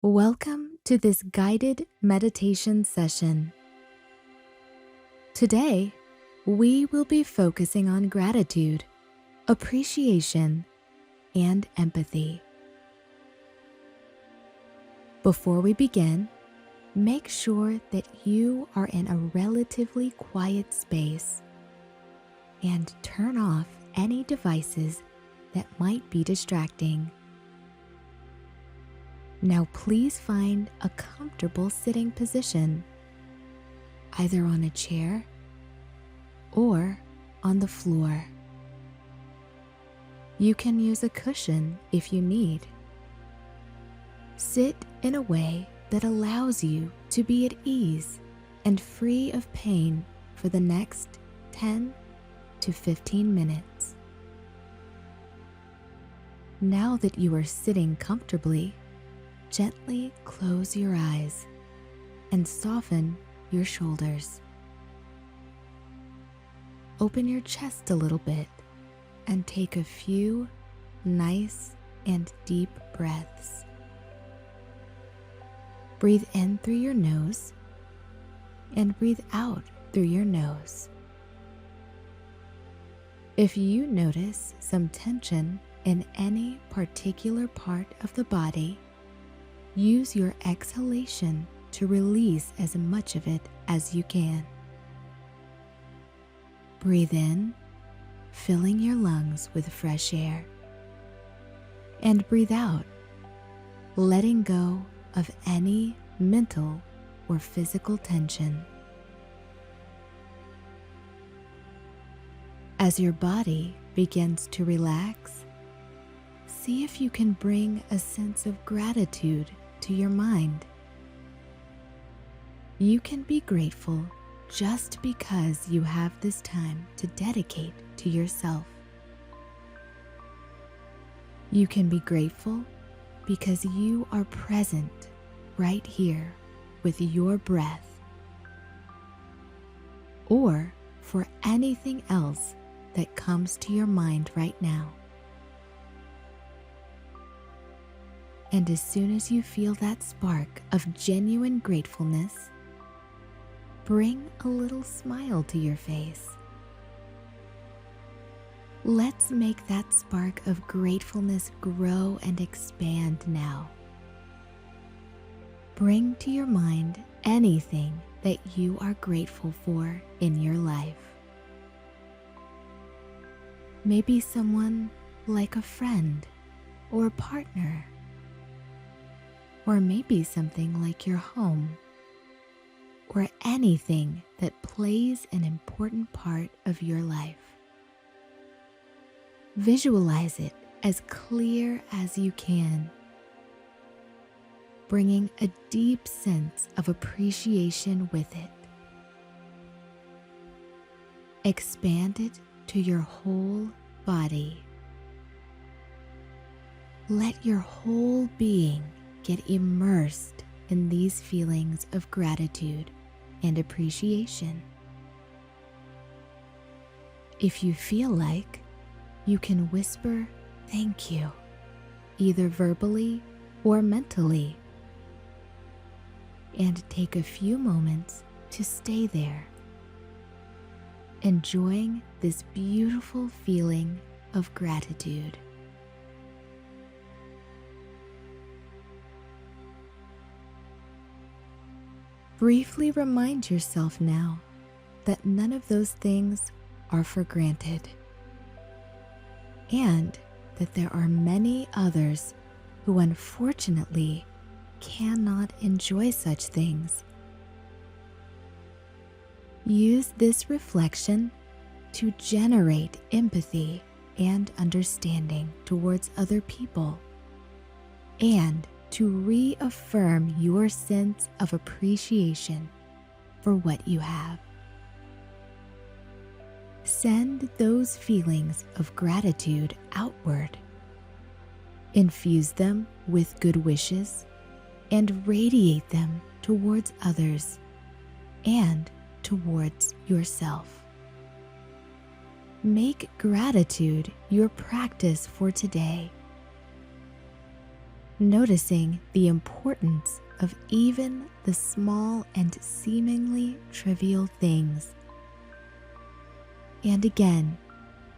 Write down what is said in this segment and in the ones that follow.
Welcome to this guided meditation session. Today, we will be focusing on gratitude, appreciation, and empathy. Before we begin, make sure that you are in a relatively quiet space and turn off any devices that might be distracting. Now please find a comfortable sitting position, either on a chair or on the floor. You can use a cushion if you need. Sit in a way that allows you to be at ease and free of pain for the next 10 to 15 minutes. Now that you are sitting comfortably, gently close your eyes and soften your shoulders. Open your chest a little bit and take a few nice and deep breaths. Breathe in through your nose and breathe out through your nose. If you notice some tension in any particular part of the body, use your exhalation to release as much of it as you can. Breathe in, filling your lungs with fresh air. And breathe out, letting go of any mental or physical tension. As your body begins to relax, see if you can bring a sense of gratitude to your mind. You can be grateful just because you have this time to dedicate to yourself. You can be grateful because you are present right here with your breath, or for anything else that comes to your mind right now. And as soon as you feel that spark of genuine gratefulness, bring a little smile to your face. Let's make that spark of gratefulness grow and expand now. Bring to your mind anything that you are grateful for in your life. Maybe someone like a friend or a partner, or maybe something like your home, or anything that plays an important part of your life. Visualize it as clear as you can, bringing a deep sense of appreciation with it. Expand it to your whole body. Let your whole being get immersed in these feelings of gratitude and appreciation. If you feel like, you can whisper thank you, either verbally or mentally, and take a few moments to stay there, enjoying this beautiful feeling of gratitude. Briefly remind yourself now that none of those things are for granted, and that there are many others who unfortunately cannot enjoy such things. Use this reflection to generate empathy and understanding towards other people, and to reaffirm your sense of appreciation for what you have. Send those feelings of gratitude outward. Infuse them with good wishes and radiate them towards others and towards yourself. Make gratitude your practice for today. noticing the importance of even the small and seemingly trivial things. And again,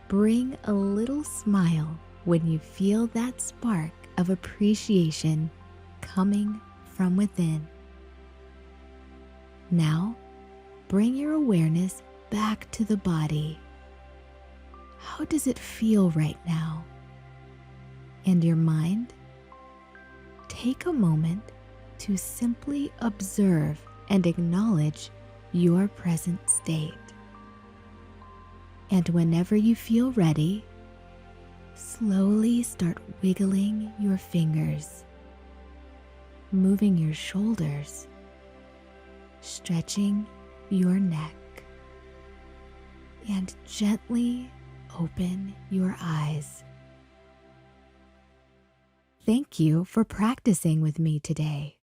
bring a little smile when you feel that spark of appreciation coming from within. Now, bring your awareness back to the body. How does it feel right now? And your mind? Take a moment to simply observe and acknowledge your present state. And whenever you feel ready, slowly start wiggling your fingers, moving your shoulders, stretching your neck, and gently open your eyes. Thank you for practicing with me today.